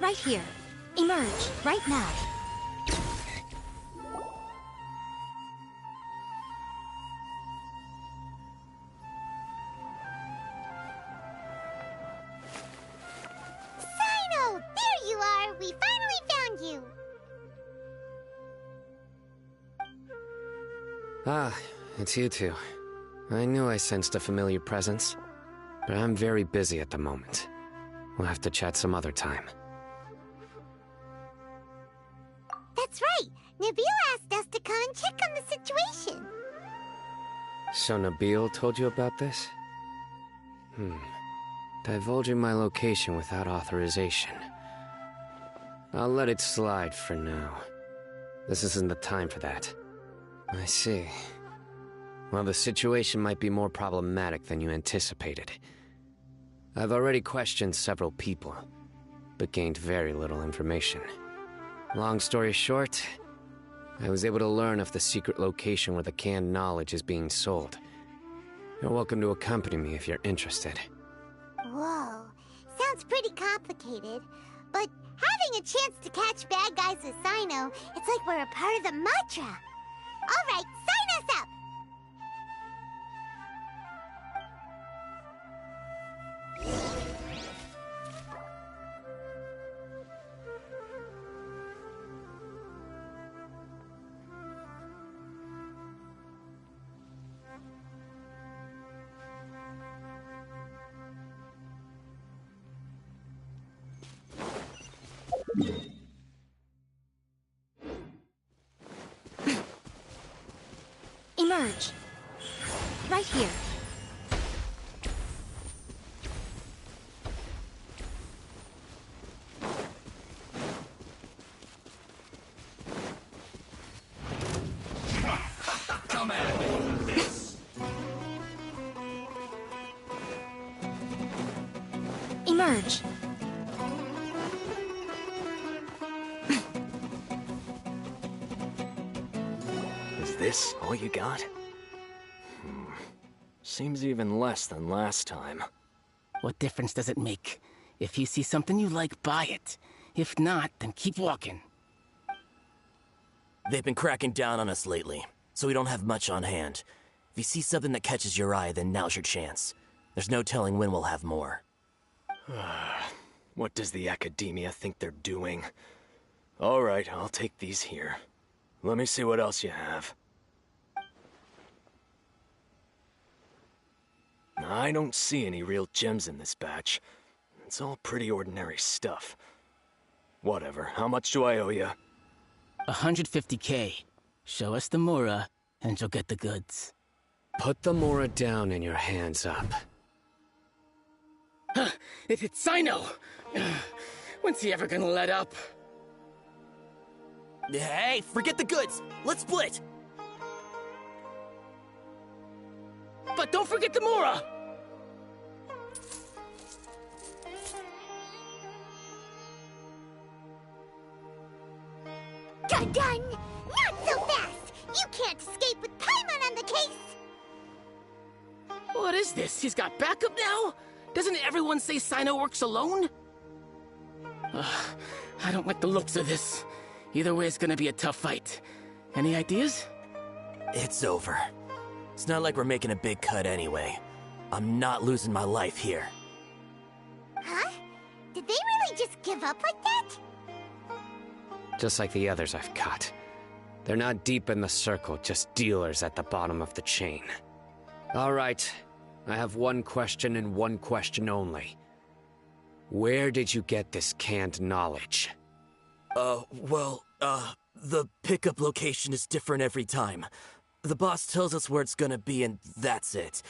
Right here. Emerge, right now. Cyno! There you are! We finally found you! Ah, it's you two. I knew I sensed a familiar presence, but I'm very busy at the moment. We'll have to chat some other time. That's right! Nabil asked us to come and check on the situation. So Nabil told you about this? Divulging my location without authorization. I'll let it slide for now. This isn't the time for that. I see. Well, the situation might be more problematic than you anticipated. I've already questioned several people, but gained very little information. Long story short, I was able to learn of the secret location where the canned knowledge is being sold. You're welcome to accompany me if you're interested. Whoa, sounds pretty complicated. But having a chance to catch bad guys with Cyno, it's like we're a part of the mantra. All right, sign us up! Emerge. Right here. Come at me. Emerge. Is this all you got? Seems even less than last time. What difference does it make? If you see something you like, buy it. If not, then keep walking. They've been cracking down on us lately, so we don't have much on hand. If you see something that catches your eye, then now's your chance. There's no telling when we'll have more. What does the Academia think they're doing? Alright, I'll take these here. Let me see what else you have. I don't see any real gems in this batch. It's all pretty ordinary stuff. Whatever, how much do I owe you? 150K. Show us the Mora, and you'll get the goods. Put the Mora down and your hands up. It's Cyno! When's he ever gonna let up? Hey, forget the goods! Let's split! But don't forget the Mora! Done! Not so fast! You can't escape with Paimon on the case! What is this? He's got backup now? Doesn't everyone say Cyno works alone? I don't like the looks of this. Either way, it's gonna be a tough fight. Any ideas? It's over. It's not like we're making a big cut anyway. I'm not losing my life here. Huh? Did they really just give up like that? Just like the others I've caught. They're not deep in the circle, just dealers at the bottom of the chain. All right, I have one question and one question only. Where did you get this canned knowledge? The pickup location is different every time. The boss tells us where it's gonna be and that's it.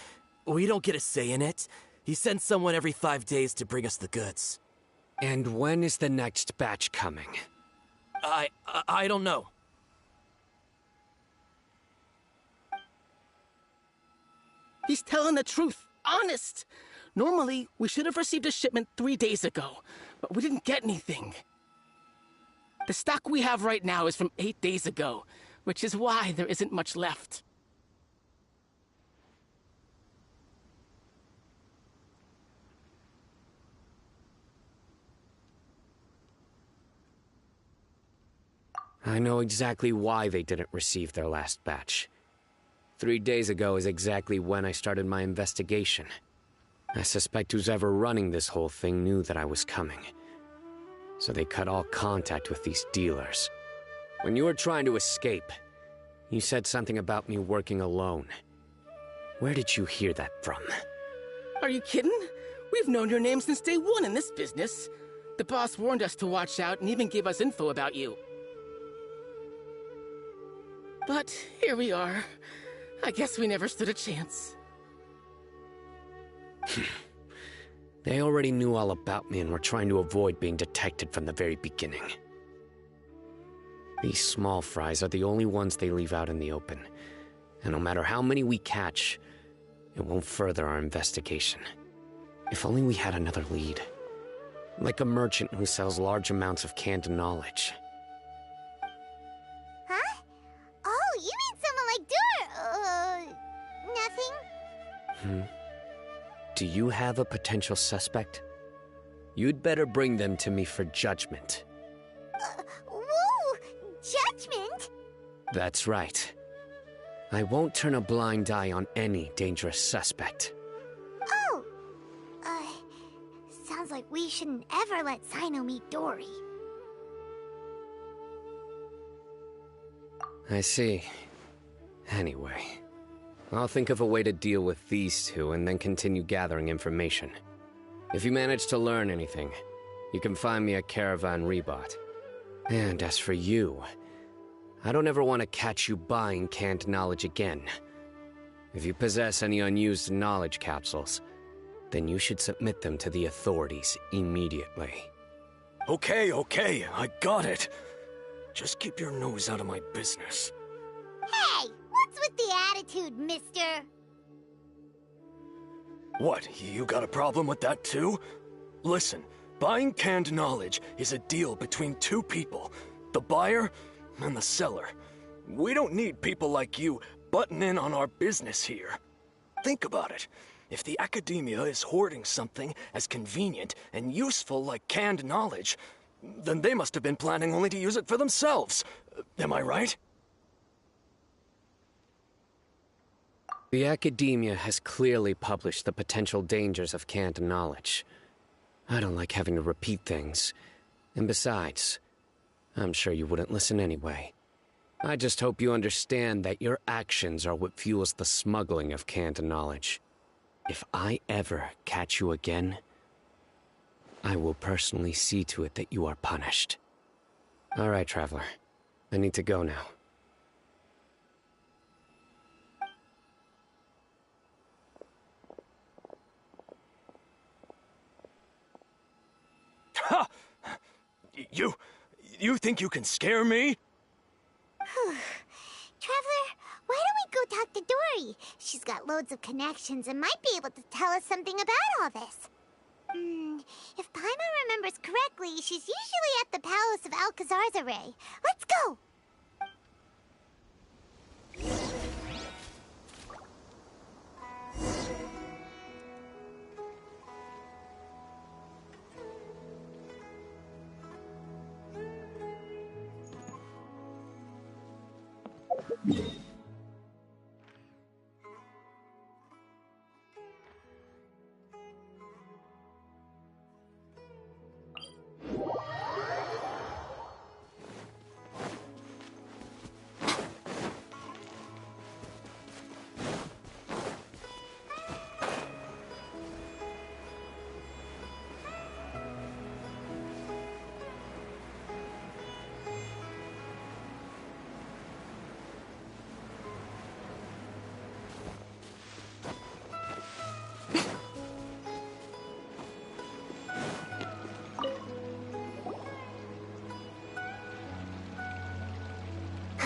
We don't get a say in it. He sends someone every 5 days to bring us the goods. And when is the next batch coming? I don't know. He's telling the truth. Honest. Normally, we should have received a shipment 3 days ago, but we didn't get anything. The stock we have right now is from 8 days ago, which is why there isn't much left. I know exactly why they didn't receive their last batch. 3 days ago is exactly when I started my investigation. I suspect who's ever running this whole thing knew that I was coming. So they cut all contact with these dealers. When you were trying to escape, you said something about me working alone. Where did you hear that from? Are you kidding? We've known your name since day one in this business. The boss warned us to watch out and even gave us info about you. But here we are. I guess we never stood a chance. They already knew all about me and were trying to avoid being detected from the very beginning. These small fries are the only ones they leave out in the open. And no matter how many we catch, it won't further our investigation. If only we had another lead. Like a merchant who sells large amounts of canned knowledge. Huh? Oh, you mean someone like nothing? Do you have a potential suspect? You'd better bring them to me for judgment. Whoa! Judgment? That's right. I won't turn a blind eye on any dangerous suspect. Oh! Sounds like we shouldn't ever let Cyno meet Dory. I see. Anyway, I'll think of a way to deal with these two and then continue gathering information. If you manage to learn anything, you can find me at Caravan Rebot. And as for you, I don't ever want to catch you buying canned knowledge again. If you possess any unused knowledge capsules, then you should submit them to the authorities immediately. Okay, I got it. Just keep your nose out of my business. Hey! What's with the attitude, mister? What, you got a problem with that too? Listen, buying canned knowledge is a deal between two people, the buyer and the seller. We don't need people like you butting in on our business here. Think about it. If the academia is hoarding something as convenient and useful like canned knowledge, then they must have been planning only to use it for themselves. Am I right? The academia has clearly published the potential dangers of canned knowledge. I don't like having to repeat things. And besides, I'm sure you wouldn't listen anyway. I just hope you understand that your actions are what fuels the smuggling of canned knowledge. If I ever catch you again, I will personally see to it that you are punished. All right, Traveler. I need to go now. Ha! You think you can scare me? Traveler, why don't we go talk to Dory? She's got loads of connections and might be able to tell us something about all this. If Paimon remembers correctly, she's usually at the palace of Alcazar's array. Let's go!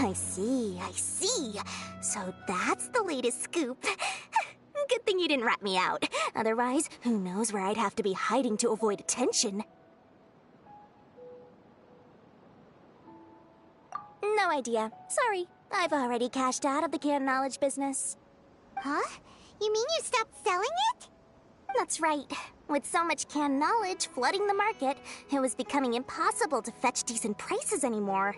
I see. So that's the latest scoop. Good thing you didn't rat me out. Otherwise, who knows where I'd have to be hiding to avoid attention. No idea. Sorry. I've already cashed out of the canned knowledge business. Huh? You mean you stopped selling it? That's right. With so much canned knowledge flooding the market, it was becoming impossible to fetch decent prices anymore.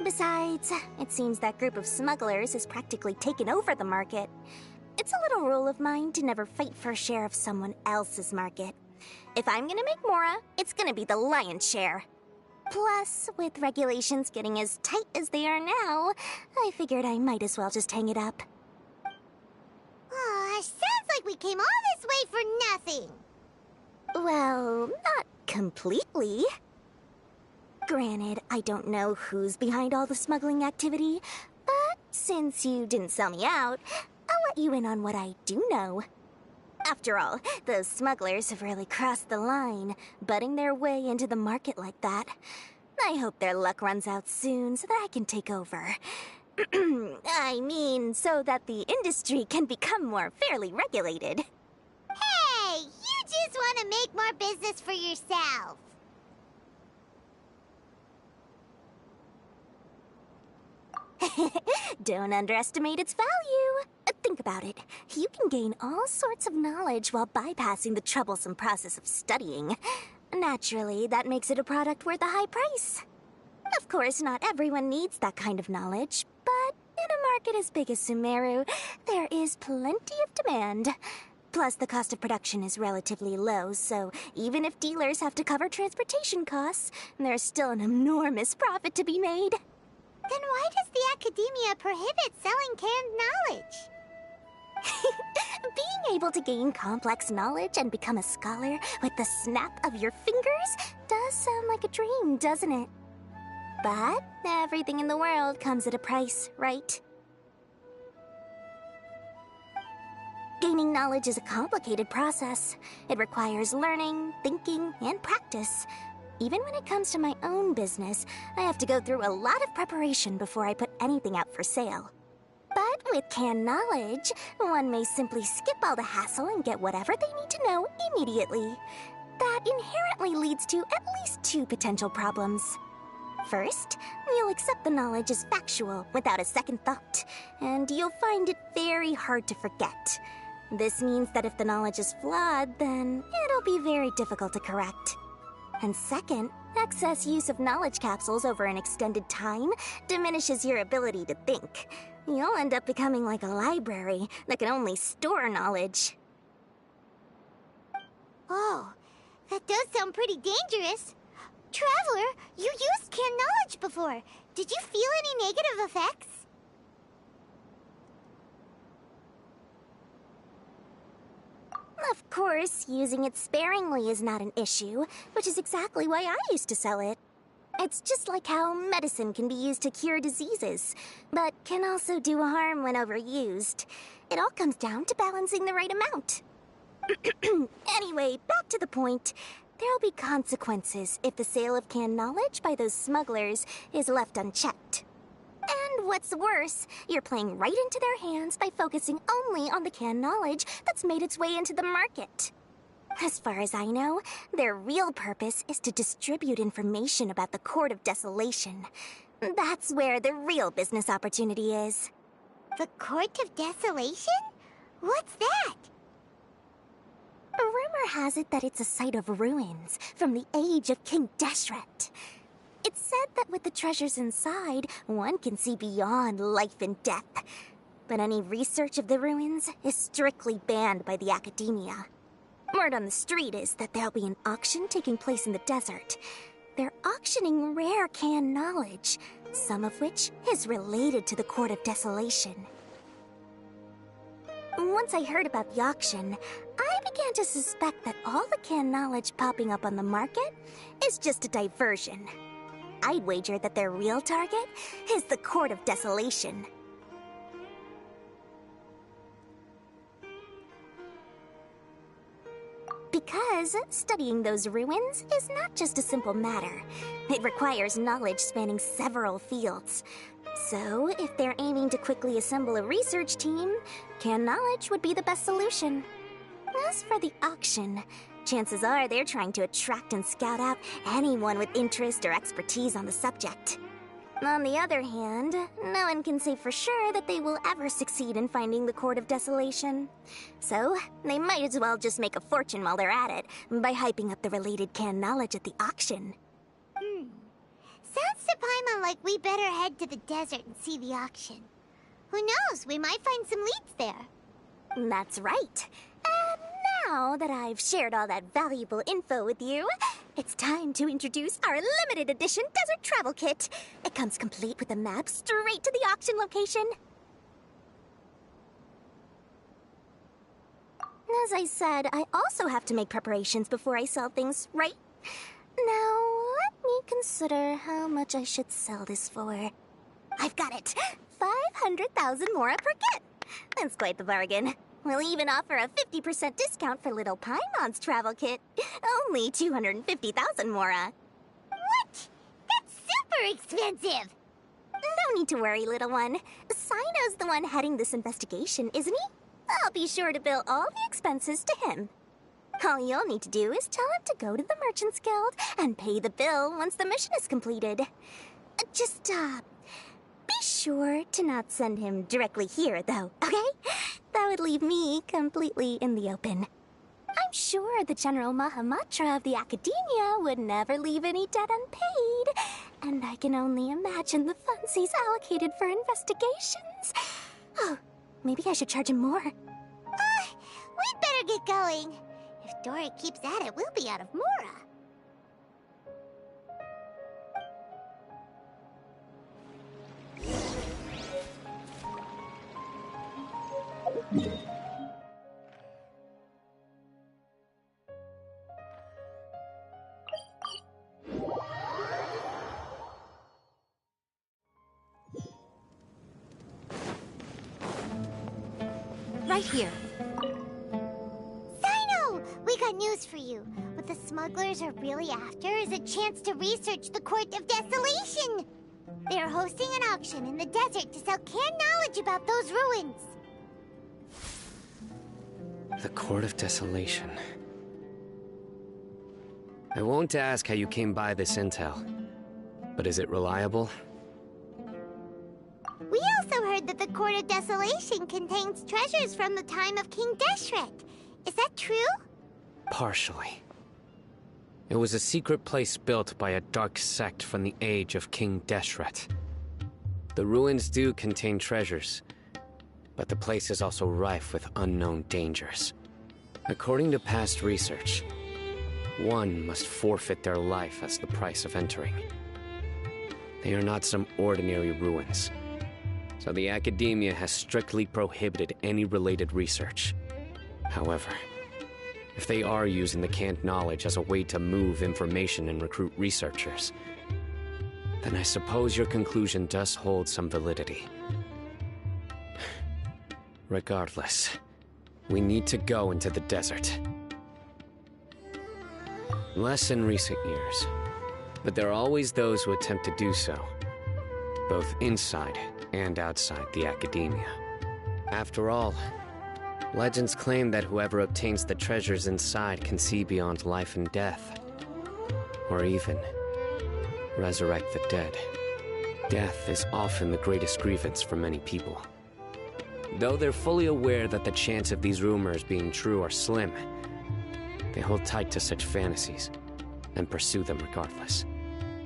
Besides, it seems that group of smugglers has practically taken over the market. It's a little rule of mine to never fight for a share of someone else's market. If I'm gonna make Mora, it's gonna be the lion's share. Plus, with regulations getting as tight as they are now, I figured I might as well just hang it up. Aw, sounds like we came all this way for nothing. Well, not completely. Granted, I don't know who's behind all the smuggling activity, but since you didn't sell me out, I'll let you in on what I do know. After all, those smugglers have really crossed the line, butting their way into the market like that. I hope their luck runs out soon so that I can take over. I mean, so that the industry can become more fairly regulated. Hey, you just want to make more business for yourself. Don't underestimate its value. Think about it. You can gain all sorts of knowledge while bypassing the troublesome process of studying. Naturally, that makes it a product worth a high price. Of course, not everyone needs that kind of knowledge, but in a market as big as Sumeru, there is plenty of demand. Plus, the cost of production is relatively low, so even if dealers have to cover transportation costs, there's still an enormous profit to be made. Then why does the academia prohibit selling canned knowledge? Being able to gain complex knowledge and become a scholar with the snap of your fingers does sound like a dream, doesn't it? But everything in the world comes at a price, right? Gaining knowledge is a complicated process. It requires learning, thinking, and practice. Even when it comes to my own business, I have to go through a lot of preparation before I put anything out for sale. But with canned knowledge, one may simply skip all the hassle and get whatever they need to know immediately. That inherently leads to at least two potential problems. First, you'll accept the knowledge as factual without a second thought, and you'll find it very hard to forget. This means that if the knowledge is flawed, then it'll be very difficult to correct. And second, excess use of knowledge capsules over an extended time diminishes your ability to think. You'll end up becoming like a library that can only store knowledge. Oh, that does sound pretty dangerous. Traveler, you used canned knowledge before. Did you feel any negative effects? Of course, using it sparingly is not an issue, which is exactly why I used to sell it. It's just like how medicine can be used to cure diseases, but can also do harm when overused. It all comes down to balancing the right amount. Anyway, back to the point. There'll be consequences if the sale of canned knowledge by those smugglers is left unchecked. And what's worse, you're playing right into their hands by focusing only on the canned knowledge that's made its way into the market. As far as I know, their real purpose is to distribute information about the Court of Desolation. That's where the real business opportunity is. The Court of Desolation? What's that? Rumor has it that it's a site of ruins from the age of King Deshret. It's said that with the treasures inside, one can see beyond life and death. But any research of the ruins is strictly banned by the academia. Word on the street is that there'll be an auction taking place in the desert. They're auctioning rare canned knowledge, some of which is related to the Court of Desolation. Once I heard about the auction, I began to suspect that all the canned knowledge popping up on the market is just a diversion. I'd wager that their real target is the Court of Desolation. Because studying those ruins is not just a simple matter. It requires knowledge spanning several fields. So, if they're aiming to quickly assemble a research team, canned knowledge would be the best solution. As for the auction, chances are they're trying to attract and scout out anyone with interest or expertise on the subject. On the other hand, no one can say for sure that they will ever succeed in finding the Court of Desolation. So, they might as well just make a fortune while they're at it by hyping up the related canned knowledge at the auction. Sounds to Paimon like we better head to the desert and see the auction. Who knows, we might find some leads there. That's right. And now that I've shared all that valuable info with you, it's time to introduce our limited edition desert travel kit. It comes complete with a map straight to the auction location. As I said, I also have to make preparations before I sell things, right? Now, let me consider how much I should sell this for. I've got it! 500,000 mora per kit! That's quite the bargain. We'll even offer a 50% discount for little Paimon's travel kit. Only 250,000 mora. What? That's super expensive! No need to worry, little one. Cyno's the one heading this investigation, isn't he? I'll be sure to bill all the expenses to him. All you'll need to do is tell him to go to the Merchants Guild and pay the bill once the mission is completed. Just, be sure to not send him directly here, though, okay? That would leave me completely in the open. I'm sure the General Mahamatra of the Academia would never leave any debt unpaid, and I can only imagine the funds he's allocated for investigations. Oh, maybe I should charge him more. We'd better get going. If Dora keeps at it, we'll be out of mora. Right here. Cyno! We got news for you. What the smugglers are really after is a chance to research the Court of Desolation. They're hosting an auction in the desert to sell canned knowledge about those ruins. The Court of Desolation. I won't ask how you came by this intel, but is it reliable? We also heard that the Court of Desolation contains treasures from the time of King Deshret. Is that true? Partially. It was a secret place built by a dark sect from the age of King Deshret. The ruins do contain treasures, but the place is also rife with unknown dangers. According to past research, one must forfeit their life as the price of entering. They are not some ordinary ruins, so the Academia has strictly prohibited any related research. However, if they are using the canned knowledge as a way to move information and recruit researchers, then I suppose your conclusion does hold some validity. Regardless, we need to go into the desert. Less in recent years, but there are always those who attempt to do so, both inside and outside the Academia. After all, legends claim that whoever obtains the treasures inside can see beyond life and death, or even resurrect the dead. Death is often the greatest grievance for many people. Though they're fully aware that the chance of these rumors being true are slim, they hold tight to such fantasies and pursue them regardless.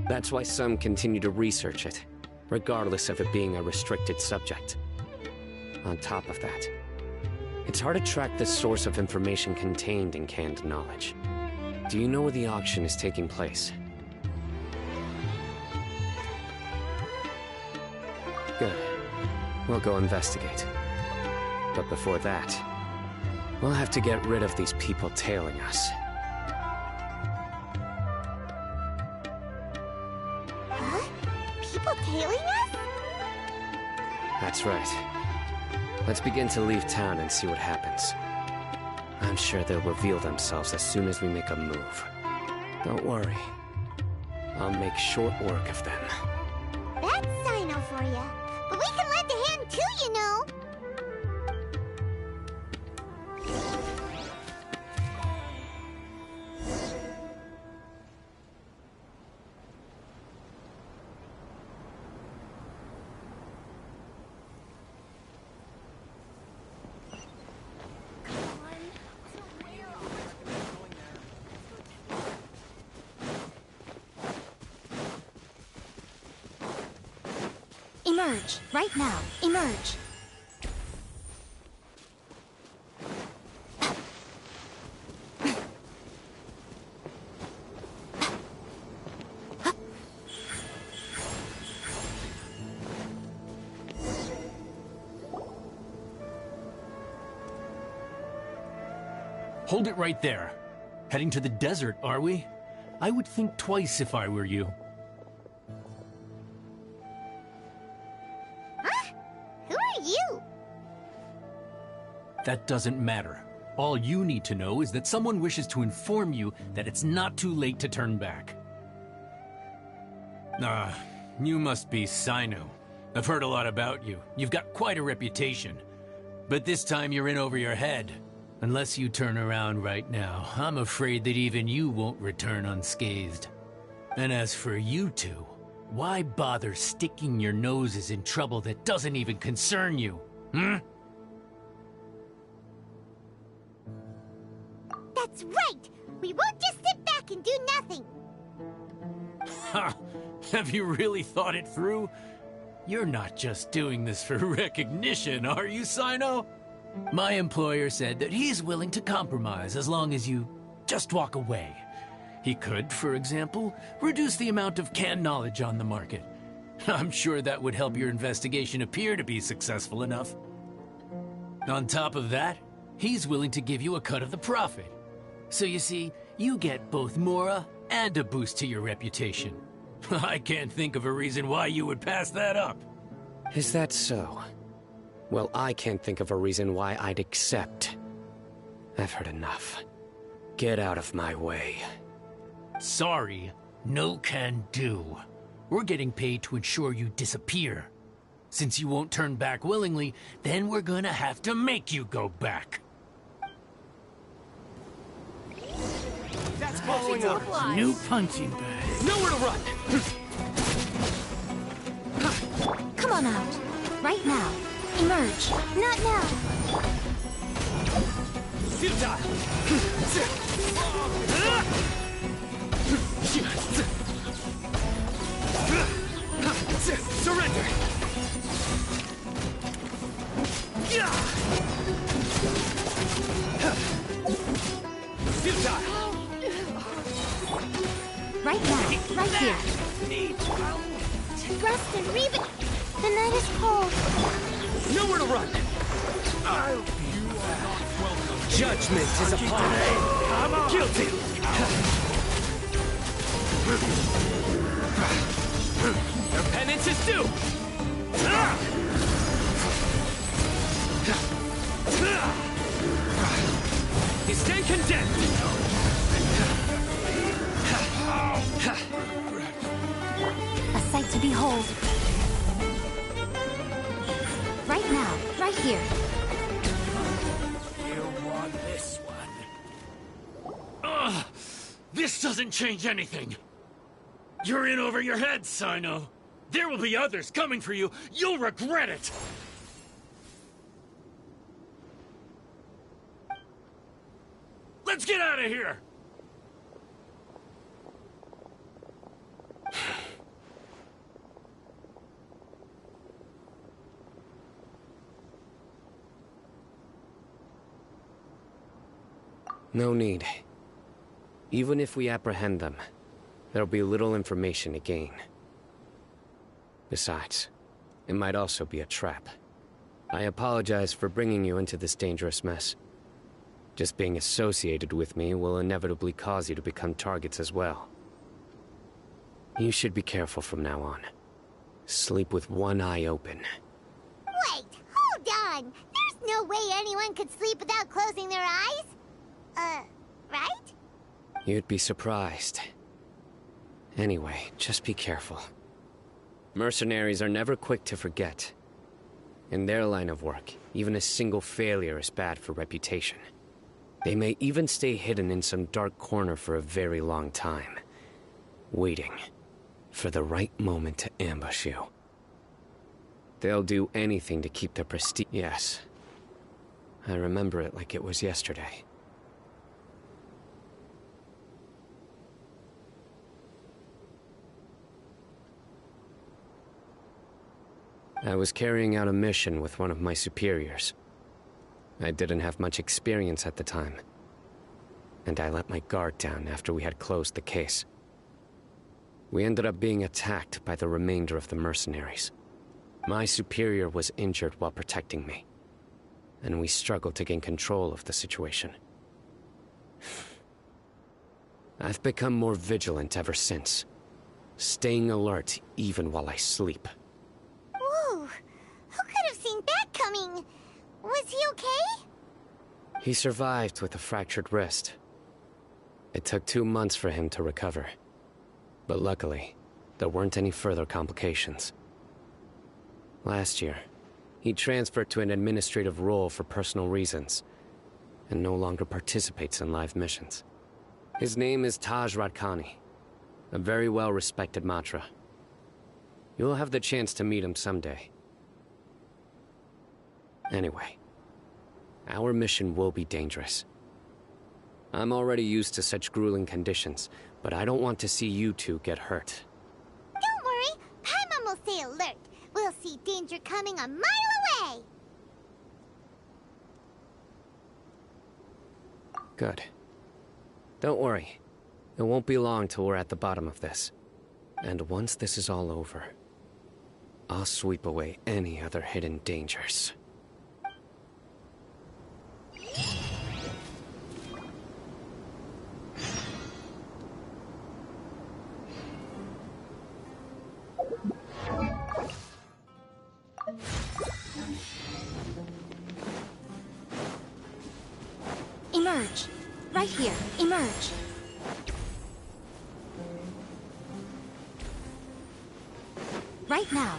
That's why some continue to research it, regardless of it being a restricted subject. On top of that, it's hard to track the source of information contained in canned knowledge. Do you know where the auction is taking place? Good. We'll go investigate. But before that, we'll have to get rid of these people tailing us. Huh? People tailing us? That's right. Let's begin to leave town and see what happens. I'm sure they'll reveal themselves as soon as we make a move. Don't worry. I'll make short work of them. That's Cyno for you. Emerge, right now. Emerge. Hold it right there. Heading to the desert, are we? I would think twice if I were you. Huh? Who are you? That doesn't matter. All you need to know is that someone wishes to inform you that it's not too late to turn back. You must be Cyno. I've heard a lot about you. You've got quite a reputation. But this time you're in over your head. Unless you turn around right now, I'm afraid that even you won't return unscathed. And as for you two, why bother sticking your noses in trouble that doesn't even concern you? That's right! We won't just sit back and do nothing! Ha! Have you really thought it through? You're not just doing this for recognition, are you, Cyno? My employer said that he's willing to compromise as long as you just walk away. He could, for example, reduce the amount of canned knowledge on the market. I'm sure that would help your investigation appear to be successful enough. On top of that, he's willing to give you a cut of the profit. So you see, you get both Mora and a boost to your reputation. I can't think of a reason why you would pass that up. Is that so? Well, I can't think of a reason why I'd accept. I've heard enough. Get out of my way. Sorry, no can do. We're getting paid to ensure you disappear. Since you won't turn back willingly, then we're gonna have to make you go back. That's following up. New punching bag. Nowhere to run! Come on out. Right now. Emerge. Not now! Futile! Surrender! Futile! Right now. Right here. Rust and Reba! The night is cold. Nowhere to run! Judgment is upon me! Guilty! Your penance is due! You stand condemned! A sight to behold. Right now. Right here. You want this one? This doesn't change anything. You're in over your head, Cyno. There will be others coming for you. You'll regret it. Let's get out of here. No need. Even if we apprehend them, there'll be little information to gain. Besides, it might also be a trap. I apologize for bringing you into this dangerous mess. Just being associated with me will inevitably cause you to become targets as well. You should be careful from now on. Sleep with one eye open. Wait, hold on! There's no way anyone could sleep without closing their eyes? Right? You'd be surprised. Anyway, just be careful. Mercenaries are never quick to forget. In their line of work, even a single failure is bad for reputation. They may even stay hidden in some dark corner for a very long time, waiting for the right moment to ambush you. They'll do anything to keep their prestige. Yes, I remember it like it was yesterday. I was carrying out a mission with one of my superiors. I didn't have much experience at the time, and I let my guard down after we had closed the case. We ended up being attacked by the remainder of the mercenaries. My superior was injured while protecting me, and we struggled to gain control of the situation. I've become more vigilant ever since, staying alert even while I sleep. Whoa! Who could have seen that coming? Was he okay? He survived with a fractured wrist. It took 2 months for him to recover. But luckily, there weren't any further complications. Last year, he transferred to an administrative role for personal reasons, and no longer participates in live missions. His name is Taj Radkani, a very well-respected Matra. You'll have the chance to meet him someday. Anyway, our mission will be dangerous. I'm already used to such grueling conditions, but I don't want to see you two get hurt. Don't worry, Paimon will stay alert. We'll see danger coming a mile away. Good. Don't worry. It won't be long till we're at the bottom of this. And once this is all over, I'll sweep away any other hidden dangers. Emerge. Right here. Emerge. Right now.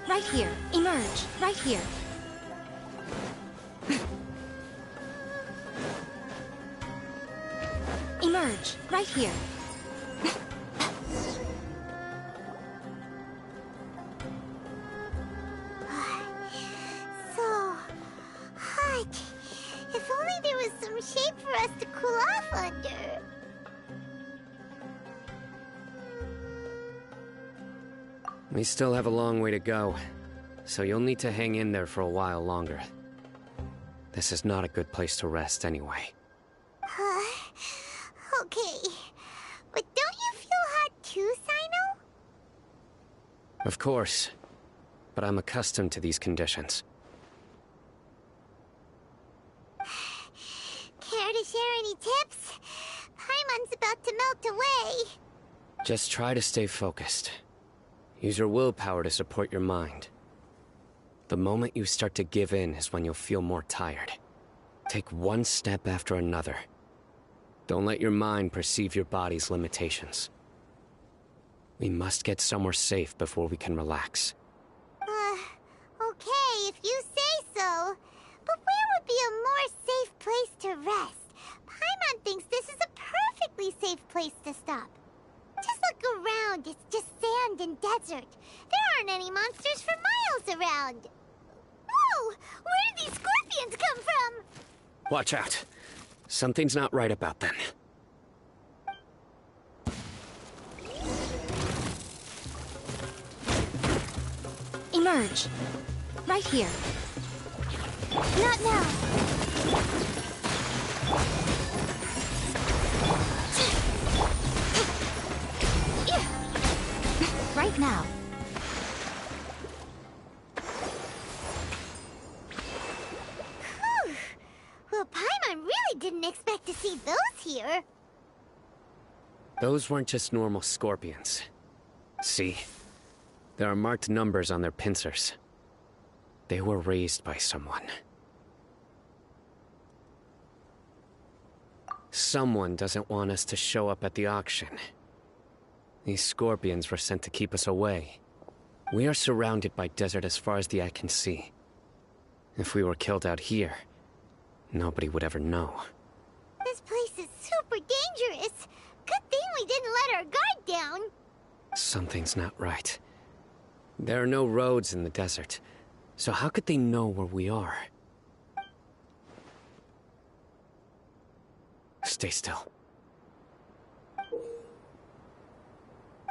Right here. Emerge. Right here. Emerge. Right here. So hot. If only there was some shade for us to cool off under. We still have a long way to go, so you'll need to hang in there for a while longer. This is not a good place to rest anyway. Okay. But don't you feel hot too, Cyno? Of course, but I'm accustomed to these conditions. Care to share any tips? Paimon's about to melt away. Just try to stay focused. Use your willpower to support your mind. The moment you start to give in is when you'll feel more tired. Take one step after another. Don't let your mind perceive your body's limitations. We must get somewhere safe before we can relax. Okay, if you say so. But where would be a more safe place to rest? Paimon thinks this is a perfectly safe place to stop. Just look around, it's just sand and desert. There aren't any monsters for miles around. Whoa! Where did these scorpions come from? Watch out. Something's not right about them. Emerge. Right here. Not now. Right now. Whew. Well, Paimon really didn't expect to see those here. Those weren't just normal scorpions. See? There are marked numbers on their pincers. They were raised by someone. Someone doesn't want us to show up at the auction. These scorpions were sent to keep us away. We are surrounded by desert as far as the eye can see. If we were killed out here, nobody would ever know. This place is super dangerous. Good thing we didn't let our guard down. Something's not right. There are no roads in the desert, so how could they know where we are? Stay still.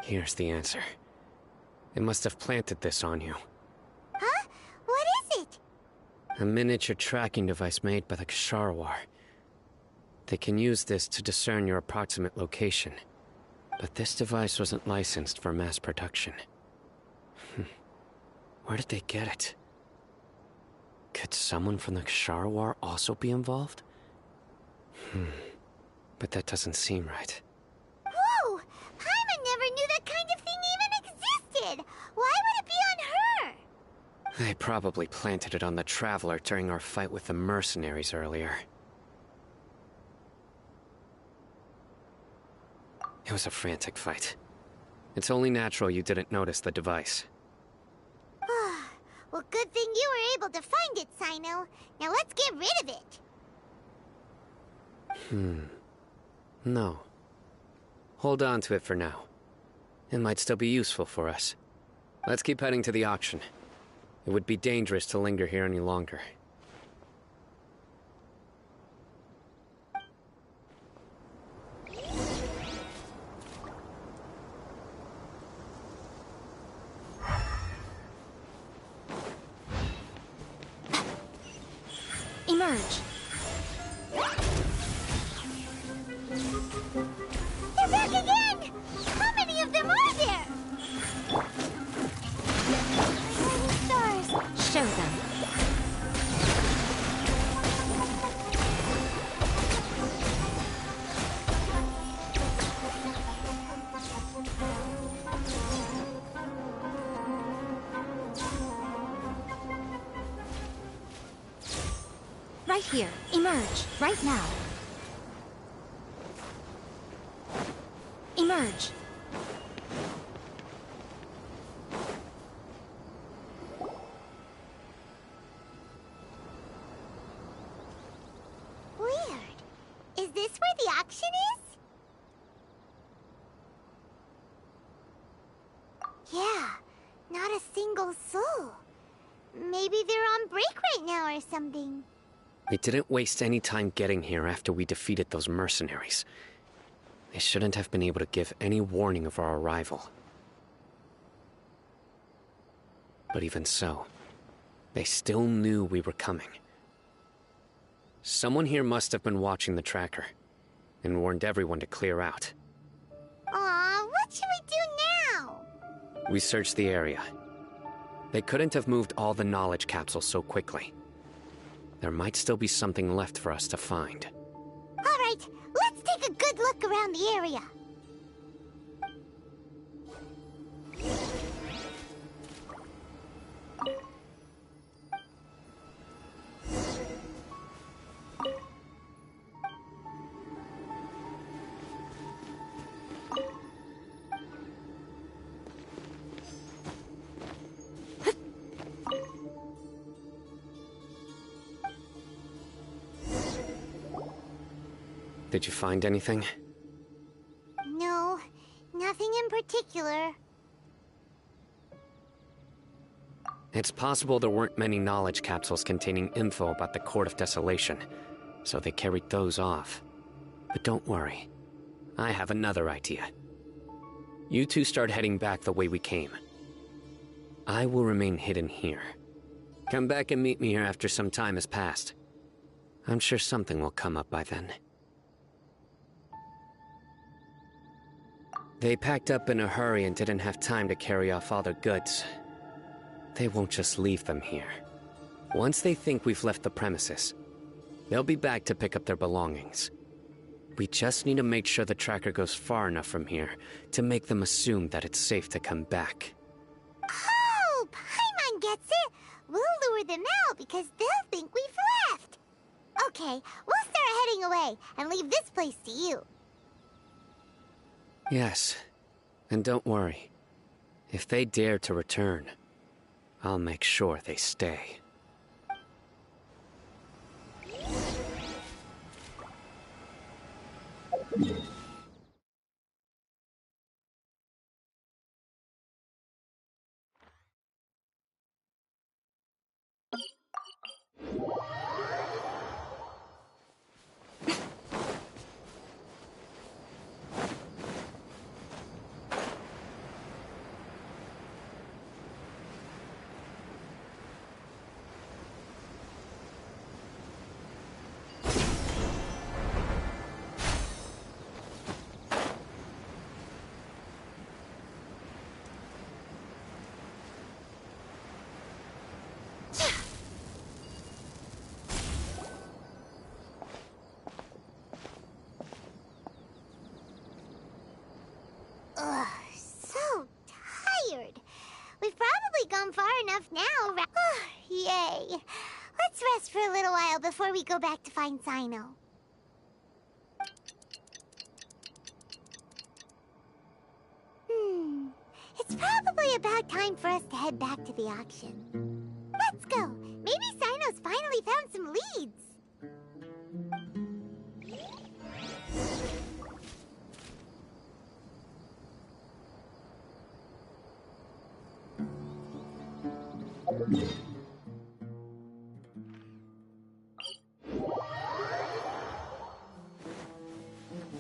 Here's the answer. It must have planted this on you. Huh? What is it? A miniature tracking device made by the Ksharawar. They can use this to discern your approximate location. But this device wasn't licensed for mass production. Where did they get it? Could someone from the Ksharawar also be involved? But that doesn't seem right. Whoa! Paimon never knew that kind of thing even existed! Why would it be on her? They probably planted it on the Traveler during our fight with the mercenaries earlier. It was a frantic fight. It's only natural you didn't notice the device. Well, good thing you were able to find it, Cyno. Now let's get rid of it. No. Hold on to it for now. It might still be useful for us. Let's keep heading to the auction. It would be dangerous to linger here any longer. Emerge. They're back again! How many of them are there? Stars. Show them. Right here. Emerge. Right now. Emerge. Weird. Is this where the auction is? Yeah, not a single soul. Maybe they're on break right now or something. We didn't waste any time getting here after we defeated those mercenaries. They shouldn't have been able to give any warning of our arrival. But even so, they still knew we were coming. Someone here must have been watching the tracker, and warned everyone to clear out. Aw, what should we do now? We searched the area. They couldn't have moved all the knowledge capsules so quickly. There might still be something left for us to find. All right, let's take a good look around the area. Did you find anything? No, nothing in particular. It's possible there weren't many knowledge capsules containing info about the Court of Desolation, so they carried those off. But don't worry. I have another idea. You two start heading back the way we came. I will remain hidden here. Come back and meet me here after some time has passed. I'm sure something will come up by then. They packed up in a hurry and didn't have time to carry off all their goods. They won't just leave them here. Once they think we've left the premises, they'll be back to pick up their belongings. We just need to make sure the tracker goes far enough from here to make them assume that it's safe to come back. Oh, Paimon gets it! We'll lure them now because they'll think we've left. Okay, we'll start heading away and leave this place to you. Yes, and don't worry. If they dare to return, I'll make sure they stay. Ugh, so tired. We've probably gone far enough now, right? Yay. Let's rest for a little while before we go back to find Cyno. It's probably about time for us to head back to the auction. Let's go. Maybe Cyno's finally found some leads.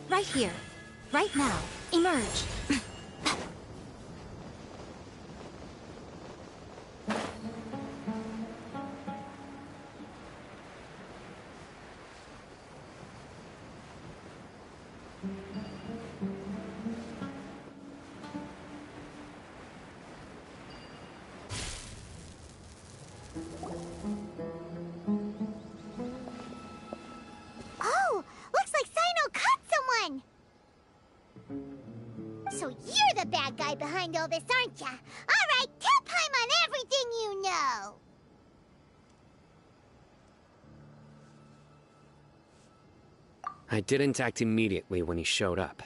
Right here. Right now. Emerge. Oh, looks like Cyno caught someone! So you're the bad guy behind all this, aren't ya? Alright, tell Paimon everything you know! I didn't act immediately when he showed up.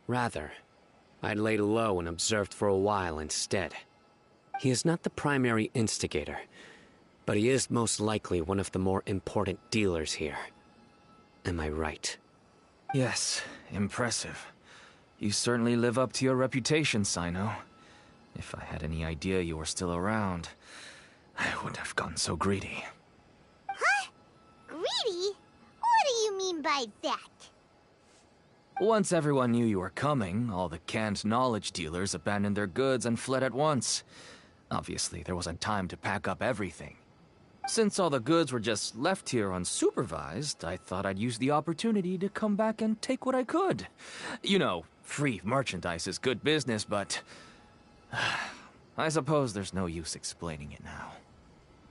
Rather, I laid low and observed for a while instead. He is not the primary instigator, but he is most likely one of the more important dealers here. Am I right? Yes, impressive. You certainly live up to your reputation, Cyno. If I had any idea you were still around, I wouldn't have gotten so greedy. Huh? Greedy? What do you mean by that? Once everyone knew you were coming, all the canned knowledge dealers abandoned their goods and fled at once. Obviously, there wasn't time to pack up everything. Since all the goods were just left here unsupervised, I thought I'd use the opportunity to come back and take what I could. You know, free merchandise is good business, but I suppose there's no use explaining it now.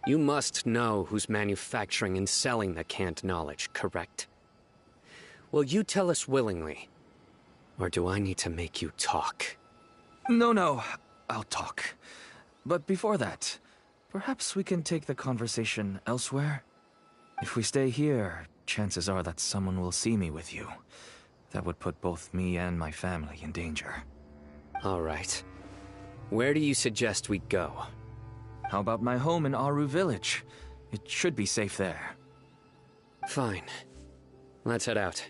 You must know who's manufacturing and selling the canned knowledge, correct? Will you tell us willingly? Or do I need to make you talk? No, I'll talk. But before that, perhaps we can take the conversation elsewhere? If we stay here, chances are that someone will see me with you. That would put both me and my family in danger. All right. Where do you suggest we go? How about my home in Aru Village? It should be safe there. Fine. Let's head out.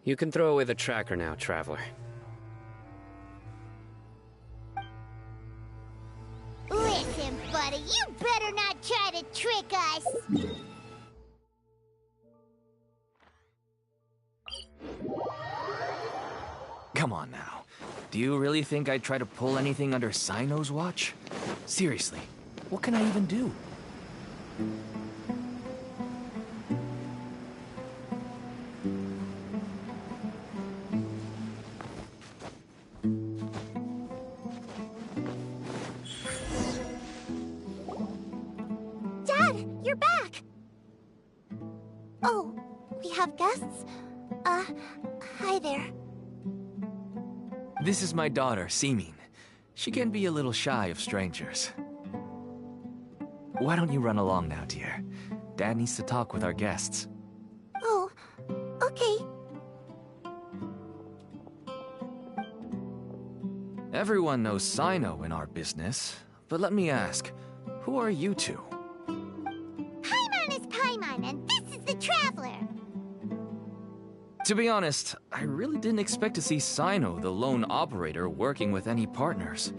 You can throw away the tracker now, Traveler. Listen, buddy, you better not try to trick us! Come on now. Do you really think I'd try to pull anything under Cyno's watch? Seriously, what can I even do? Dad, you're back! Oh, we have guests? Hi there. This is my daughter, Simin. She can be a little shy of strangers. Why don't you run along now, dear? Dad needs to talk with our guests. Oh, okay. Everyone knows Cyno in our business, but let me ask, who are you two? Paimon is Paimon, and this is the Traveler. To be honest, I really didn't expect to see Cyno, the lone operator, working with any partners.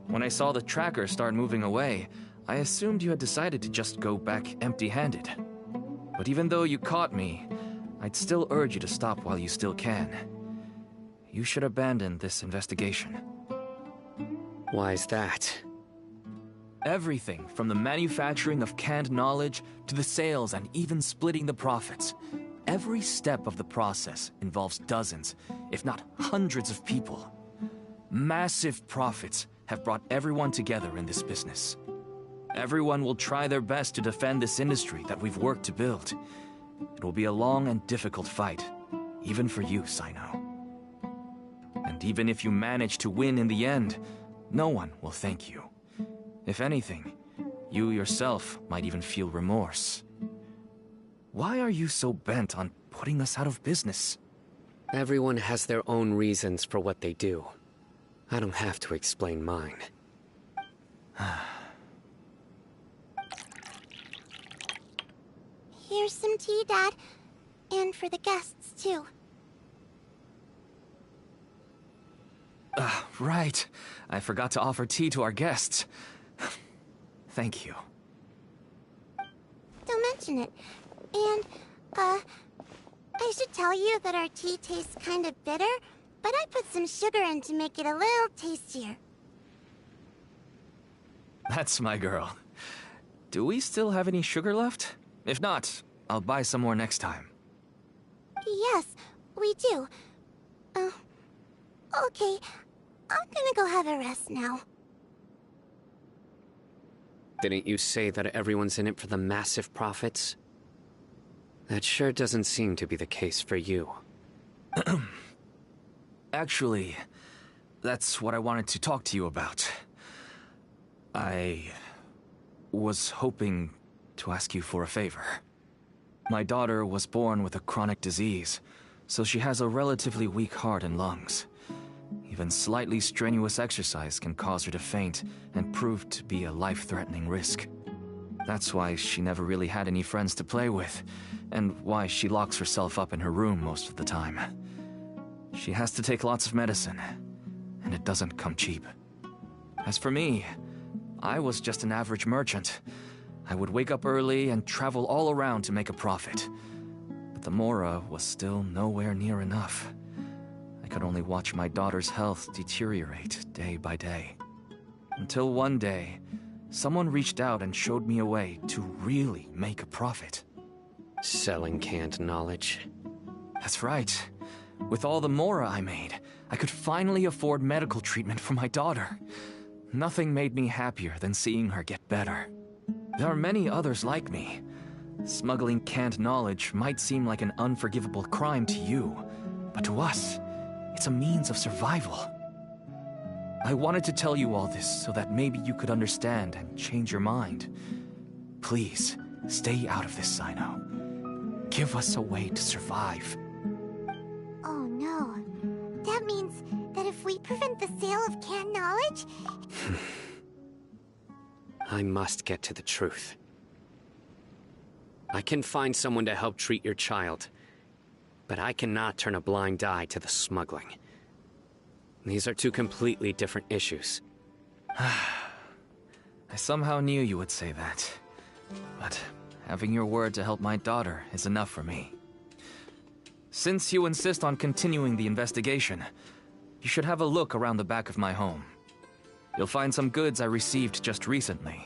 When I saw the tracker start moving away, I assumed you had decided to just go back empty-handed. But even though you caught me, I'd still urge you to stop while you still can. You should abandon this investigation. Why is that? Everything from the manufacturing of canned knowledge to the sales and even splitting the profits. Every step of the process involves dozens, if not hundreds of people. Massive profits have brought everyone together in this business. Everyone will try their best to defend this industry that we've worked to build. It will be a long and difficult fight, even for you, Cyno. And even if you manage to win in the end, no one will thank you. If anything, you yourself might even feel remorse. Why are you so bent on putting us out of business? Everyone has their own reasons for what they do. I don't have to explain mine. Here's some tea, Dad. And for the guests, too. Right. I forgot to offer tea to our guests. Thank you. Don't mention it. And, I should tell you that our tea tastes kind of bitter, but I put some sugar in to make it a little tastier. That's my girl. Do we still have any sugar left? If not, I'll buy some more next time. Yes, we do. Okay. I'm gonna go have a rest now. Didn't you say that everyone's in it for the massive profits? That sure doesn't seem to be the case for you. Actually, that's what I wanted to talk to you about. I was hoping to ask you for a favor. My daughter was born with a chronic disease, so she has a relatively weak heart and lungs. Even slightly strenuous exercise can cause her to faint and prove to be a life-threatening risk. That's why she never really had any friends to play with, and why she locks herself up in her room most of the time. She has to take lots of medicine, and it doesn't come cheap. As for me, I was just an average merchant. I would wake up early and travel all around to make a profit. But the Mora was still nowhere near enough. I could only watch my daughter's health deteriorate day by day. Until one day, someone reached out and showed me a way to really make a profit. Selling canned knowledge. That's right. With all the Mora I made, I could finally afford medical treatment for my daughter. Nothing made me happier than seeing her get better. There are many others like me. Smuggling canned knowledge might seem like an unforgivable crime to you, but to us, it's a means of survival. I wanted to tell you all this so that maybe you could understand and change your mind. Please, stay out of this, Cyno. Give us a way to survive. Oh no. That means that if we prevent the sale of canned knowledge... I must get to the truth. I can find someone to help treat your child, but I cannot turn a blind eye to the smuggling. These are two completely different issues. I somehow knew you would say that. But having your word to help my daughter is enough for me. Since you insist on continuing the investigation, you should have a look around the back of my home. You'll find some goods I received just recently.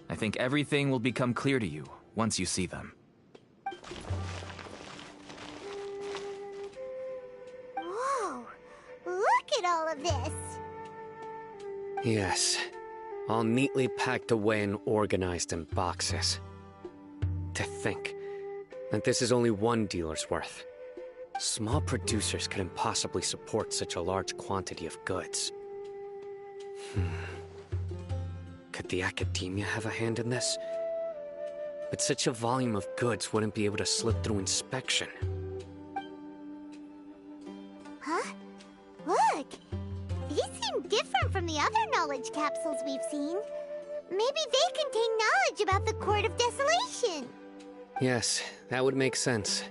I think everything will become clear to you once you see them. Whoa! Look at all of this! Yes, all neatly packed away and organized in boxes. To think that this is only one dealer's worth. Small producers could impossibly support such a large quantity of goods. Could the Academia have a hand in this? But such a volume of goods wouldn't be able to slip through inspection. Huh? Look! These seem different from the other knowledge capsules we've seen. Maybe they contain knowledge about the Court of Desolation. Yes, that would make sense.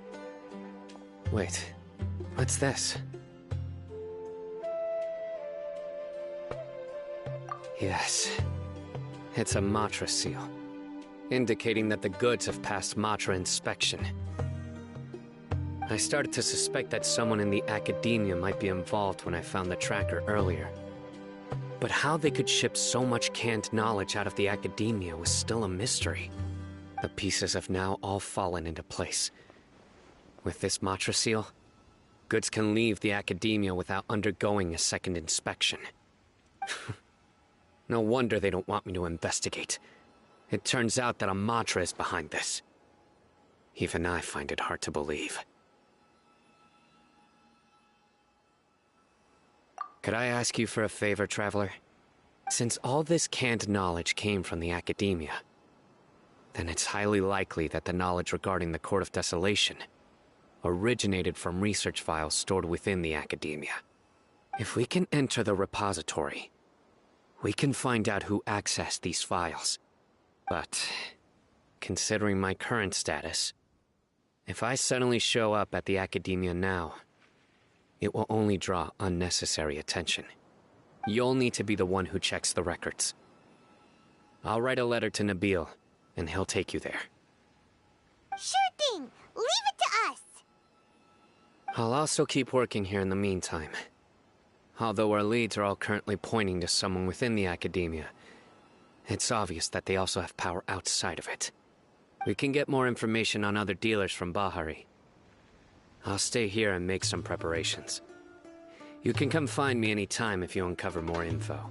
Wait, what's this? Yes, it's a Matra seal, indicating that the goods have passed Matra inspection. I started to suspect that someone in the Academia might be involved when I found the tracker earlier. But how they could ship so much canned knowledge out of the Academia was still a mystery. The pieces have now all fallen into place. With this Matra seal, goods can leave the Academia without undergoing a second inspection. No wonder they don't want me to investigate. It turns out that a Matra is behind this. Even I find it hard to believe. Could I ask you for a favor, Traveler? Since all this canned knowledge came from the Academia, then it's highly likely that the knowledge regarding the Court of Desolation originated from research files stored within the Academia. If we can enter the repository, we can find out who accessed these files. But, considering my current status, if I suddenly show up at the Academia now, it will only draw unnecessary attention. You'll need to be the one who checks the records. I'll write a letter to Nabil, and he'll take you there. Sure thing! Leave it to us! I'll also keep working here in the meantime. Although our leads are all currently pointing to someone within the Academia, it's obvious that they also have power outside of it. We can get more information on other dealers from Bahari. I'll stay here and make some preparations. You can come find me anytime if you uncover more info.